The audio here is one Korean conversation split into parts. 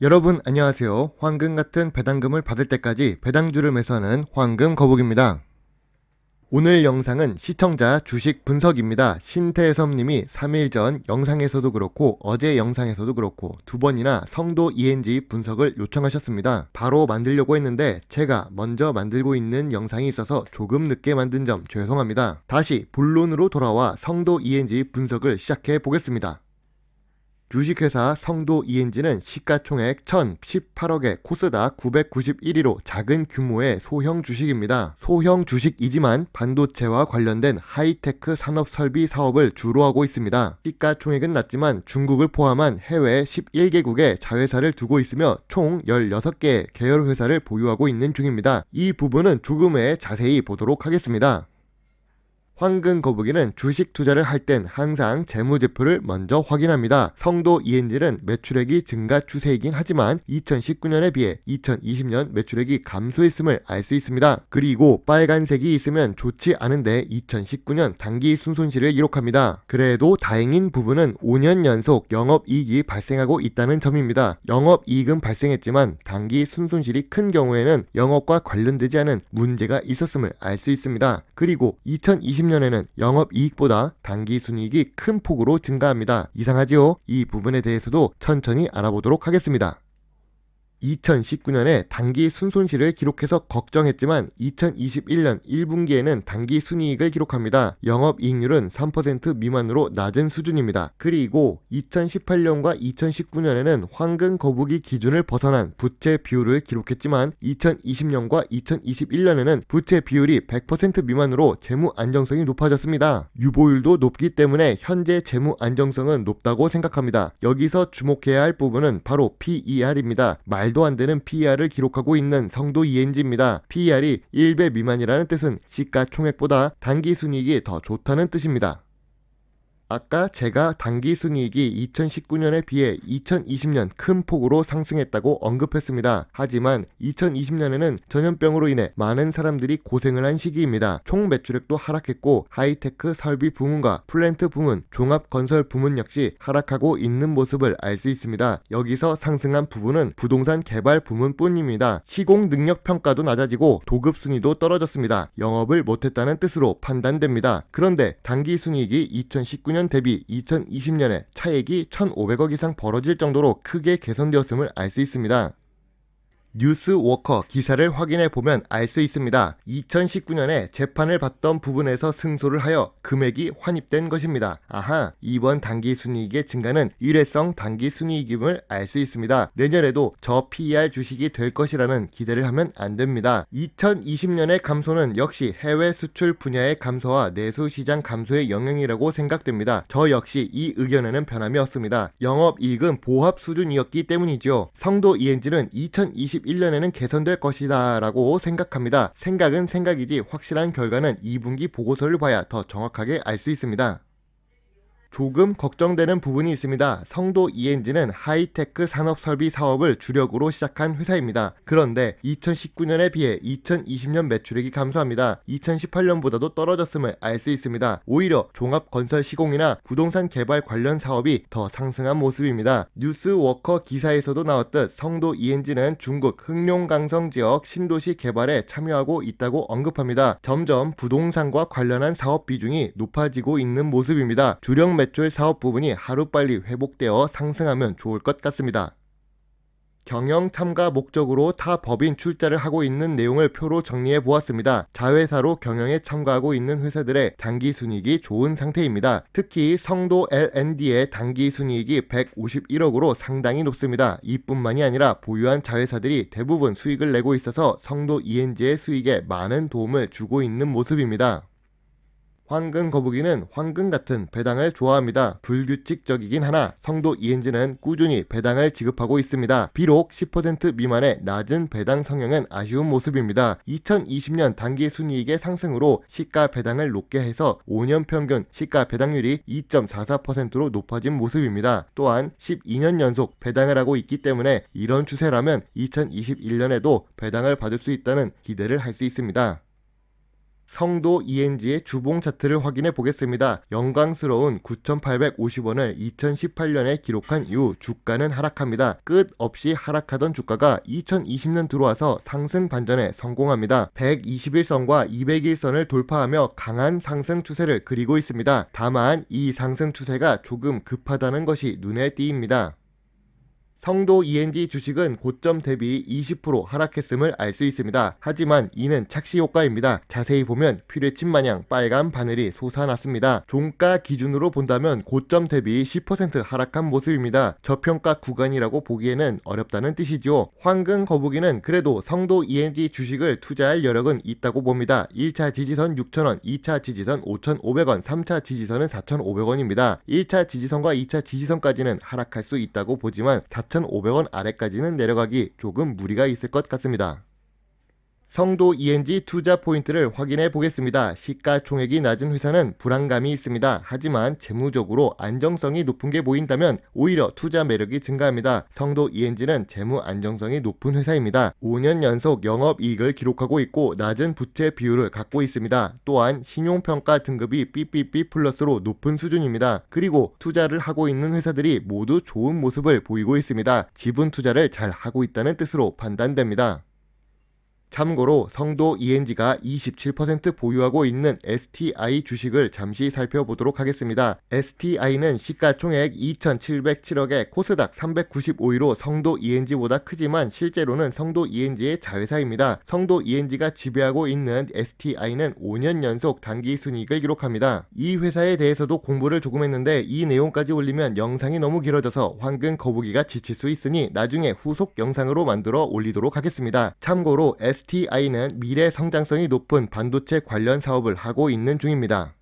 여러분 안녕하세요. 황금 같은 배당금을 받을 때까지 배당주를 매수하는 황금 거북입니다. 오늘 영상은 시청자 주식 분석입니다. 신태섭님이 3일 전 영상에서도 그렇고 어제 영상에서도 그렇고 두 번이나 성도 ENG 분석을 요청하셨습니다. 바로 만들려고 했는데 제가 먼저 만들고 있는 영상이 있어서 조금 늦게 만든 점 죄송합니다. 다시 본론으로 돌아와 성도 ENG 분석을 시작해 보겠습니다. 주식회사 성도 ENG는 시가총액 1018억에 코스닥 991위로 작은 규모의 소형 주식입니다. 소형 주식이지만 반도체와 관련된 하이테크 산업 설비 사업을 주로 하고 있습니다. 시가총액은 낮지만 중국을 포함한 해외 11개국에 자회사를 두고 있으며 총 16개의 계열회사를 보유하고 있는 중입니다. 이 부분은 조금 후에 자세히 보도록 하겠습니다. 황금 거북이는 주식 투자를 할 땐 항상 재무제표를 먼저 확인합니다. 성도 ENG는 매출액이 증가 추세이긴 하지만 2019년에 비해 2020년 매출액이 감소했음을 알 수 있습니다. 그리고 빨간색이 있으면 좋지 않은데 2019년 당기 순손실을 기록합니다. 그래도 다행인 부분은 5년 연속 영업이익이 발생하고 있다는 점입니다. 영업이익은 발생했지만 당기 순손실이 큰 경우에는 영업과 관련되지 않은 문제가 있었음을 알 수 있습니다. 그리고 2020년에는 영업이익보다 당기순이익이 큰 폭으로 증가합니다. 이상하지요? 이 부분에 대해서도 천천히 알아보도록 하겠습니다. 2019년에 당기 순손실을 기록해서 걱정했지만 2021년 1분기에는 당기 순이익을 기록합니다. 영업이익률은 3% 미만으로 낮은 수준입니다. 그리고 2018년과 2019년에는 황금 거북이 기준을 벗어난 부채 비율을 기록했지만 2020년과 2021년에는 부채 비율이 100% 미만으로 재무 안정성이 높아졌습니다. 유보율도 높기 때문에 현재 재무 안정성은 높다고 생각합니다. 여기서 주목해야 할 부분은 바로 PER입니다. 말도 안 되는 PER을 기록하고 있는 성도 ENG입니다. PER이 1배 미만이라는 뜻은 시가총액보다 당기순이익이 더 좋다는 뜻입니다. 아까 제가 당기순이익이 2019년에 비해 2020년 큰 폭으로 상승했다고 언급했습니다. 하지만 2020년에는 전염병으로 인해 많은 사람들이 고생을 한 시기입니다. 총 매출액도 하락했고 하이테크 설비 부문과 플랜트 부문, 종합건설 부문 역시 하락하고 있는 모습을 알 수 있습니다. 여기서 상승한 부분은 부동산 개발 부문뿐입니다. 시공 능력 평가도 낮아지고 도급 순위도 떨어졌습니다. 영업을 못했다는 뜻으로 판단됩니다. 그런데 당기순이익이 2019년 대비 2020년에 차액이 1,500억 이상 벌어질 정도로 크게 개선되었음을 알 수 있습니다. 뉴스워커 기사를 확인해 보면 알 수 있습니다. 2019년에 재판을 받던 부분에서 승소를 하여 금액이 환입된 것입니다. 아하, 이번 당기순이익의 증가는 일회성 당기순이익임을 알 수 있습니다. 내년에도 저 PER 주식이 될 것이라는 기대를 하면 안 됩니다. 2020년의 감소는 역시 해외 수출 분야의 감소와 내수 시장 감소의 영향이라고 생각됩니다. 저 역시 이 의견에는 변함이 없습니다. 영업이익은 보합 수준이었기 때문이죠. 성도 ENG는 2021년에는 개선될 것이다 라고 생각합니다. 생각은 생각이지 확실한 결과는 2분기 보고서를 봐야 더 정확하게 알 수 있습니다. 조금 걱정되는 부분이 있습니다. 성도 ENG는 하이테크 산업설비 사업을 주력으로 시작한 회사입니다. 그런데 2019년에 비해 2020년 매출액이 감소합니다. 2018년보다도 떨어졌음을 알 수 있습니다. 오히려 종합건설 시공이나 부동산 개발 관련 사업이 더 상승한 모습입니다. 뉴스워커 기사에서도 나왔듯 성도 ENG는 중국 흑룡강성 지역 신도시 개발에 참여하고 있다고 언급합니다. 점점 부동산과 관련한 사업 비중이 높아지고 있는 모습입니다. 주력 매출 사업 부분이 하루빨리 회복되어 상승하면 좋을 것 같습니다. 경영 참가 목적으로 타 법인 출자를 하고 있는 내용을 표로 정리해 보았습니다. 자회사로 경영에 참가하고 있는 회사들의 당기순이익이 좋은 상태입니다. 특히 성도 L&D의 당기순이익이 151억으로 상당히 높습니다. 이뿐만이 아니라 보유한 자회사들이 대부분 수익을 내고 있어서 성도 ENG의 수익에 많은 도움을 주고 있는 모습입니다. 황금 거북이는 황금 같은 배당을 좋아합니다. 불규칙적이긴 하나 성도 ENG는 꾸준히 배당을 지급하고 있습니다. 비록 10% 미만의 낮은 배당 성향은 아쉬운 모습입니다. 2020년 당기 순이익의 상승으로 시가 배당을 높게 해서 5년 평균 시가 배당률이 2.44%로 높아진 모습입니다. 또한 12년 연속 배당을 하고 있기 때문에 이런 추세라면 2021년에도 배당을 받을 수 있다는 기대를 할 수 있습니다. 성도 ENG의 주봉 차트를 확인해 보겠습니다. 영광스러운 9,850원을 2018년에 기록한 이후 주가는 하락합니다. 끝없이 하락하던 주가가 2020년 들어와서 상승 반전에 성공합니다. 121선과 201선을 돌파하며 강한 상승 추세를 그리고 있습니다. 다만 이 상승 추세가 조금 급하다는 것이 눈에 띄입니다. 성도 ENG 주식은 고점 대비 20% 하락했음을 알 수 있습니다. 하지만 이는 착시 효과입니다. 자세히 보면 퓨레침 마냥 빨간 바늘이 솟아났습니다. 종가 기준으로 본다면 고점 대비 10% 하락한 모습입니다. 저평가 구간이라고 보기에는 어렵다는 뜻이죠. 황금 거북이는 그래도 성도 ENG 주식을 투자할 여력은 있다고 봅니다. 1차 지지선 6,000원, 2차 지지선 5,500원, 3차 지지선은 4,500원입니다. 1차 지지선과 2차 지지선까지는 하락할 수 있다고 보지만 4,500원 아래까지는 내려가기 조금 무리가 있을 것 같습니다. 성도 ENG 투자 포인트를 확인해 보겠습니다. 시가총액이 낮은 회사는 불안감이 있습니다. 하지만 재무적으로 안정성이 높은 게 보인다면 오히려 투자 매력이 증가합니다. 성도 ENG는 재무 안정성이 높은 회사입니다. 5년 연속 영업이익을 기록하고 있고 낮은 부채 비율을 갖고 있습니다. 또한 신용평가 등급이 BBB 플러스로 높은 수준입니다. 그리고 투자를 하고 있는 회사들이 모두 좋은 모습을 보이고 있습니다. 지분 투자를 잘 하고 있다는 뜻으로 판단됩니다. 참고로 성도 ENG가 27% 보유하고 있는 STI 주식을 잠시 살펴보도록 하겠습니다. STI는 시가총액 2,707억에 코스닥 395위로 성도 ENG보다 크지만 실제로는 성도 ENG의 자회사입니다. 성도 ENG가 지배하고 있는 STI는 5년 연속 단기순이익을 기록합니다. 이 회사에 대해서도 공부를 조금 했는데 이 내용까지 올리면 영상이 너무 길어져서 황금 거북이가 지칠 수 있으니 나중에 후속 영상으로 만들어 올리도록 하겠습니다. 참고로 STI는 미래 성장성이 높은 반도체 관련 사업을 하고 있는 중입니다.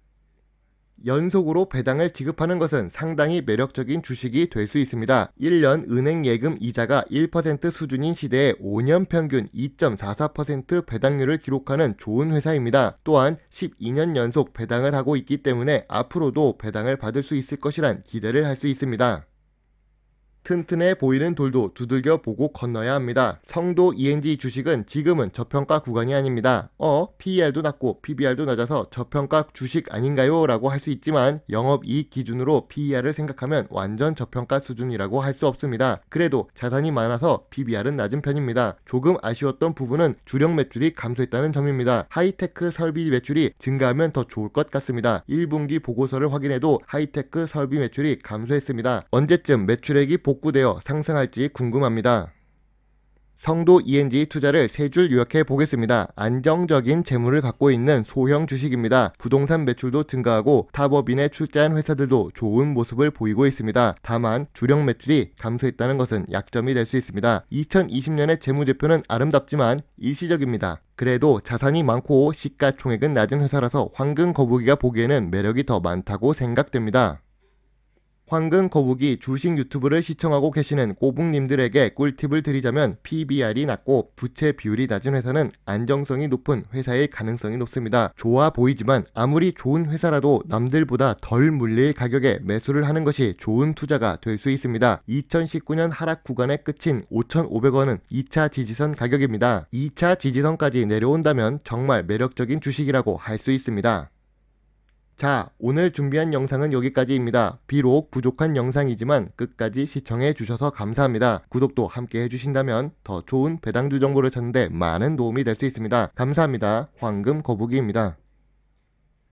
연속으로 배당을 지급하는 것은 상당히 매력적인 주식이 될 수 있습니다. 1년 은행 예금 이자가 1% 수준인 시대에 5년 평균 2.44% 배당률을 기록하는 좋은 회사입니다. 또한 12년 연속 배당을 하고 있기 때문에 앞으로도 배당을 받을 수 있을 것이란 기대를 할 수 있습니다. 튼튼해 보이는 돌도 두들겨 보고 건너야 합니다. 성도 ENG 주식은 지금은 저평가 구간이 아닙니다. PER도 낮고 PBR도 낮아서 저평가 주식 아닌가요? 라고 할 수 있지만 영업이익 기준으로 PER을 생각하면 완전 저평가 수준이라고 할 수 없습니다. 그래도 자산이 많아서 PBR은 낮은 편입니다. 조금 아쉬웠던 부분은 주력 매출이 감소했다는 점입니다. 하이테크 설비 매출이 증가하면 더 좋을 것 같습니다. 1분기 보고서를 확인해도 하이테크 설비 매출이 감소했습니다. 언제쯤 매출액이 복구되어 상승할지 궁금합니다. 성도 ENG 투자를 세 줄 요약해 보겠습니다. 안정적인 재물을 갖고 있는 소형 주식입니다. 부동산 매출도 증가하고 탑업인에 출자한 회사들도 좋은 모습을 보이고 있습니다. 다만 주력 매출이 감소했다는 것은 약점이 될 수 있습니다. 2020년의 재무제표는 아름답지만 일시적입니다. 그래도 자산이 많고 시가총액은 낮은 회사라서 황금 거북이가 보기에는 매력이 더 많다고 생각됩니다. 황금 거북이 주식 유튜브를 시청하고 계시는 꼬북님들에게 꿀팁을 드리자면 PBR이 낮고 부채 비율이 낮은 회사는 안정성이 높은 회사일 가능성이 높습니다. 좋아 보이지만 아무리 좋은 회사라도 남들보다 덜 물릴 가격에 매수를 하는 것이 좋은 투자가 될 수 있습니다. 2019년 하락 구간의 끝인 5,500원은 2차 지지선 가격입니다. 2차 지지선까지 내려온다면 정말 매력적인 주식이라고 할 수 있습니다. 자, 오늘 준비한 영상은 여기까지입니다. 비록 부족한 영상이지만 끝까지 시청해 주셔서 감사합니다. 구독도 함께 해주신다면 더 좋은 배당주 정보를 찾는 데 많은 도움이 될 수 있습니다. 감사합니다. 황금 거북이입니다.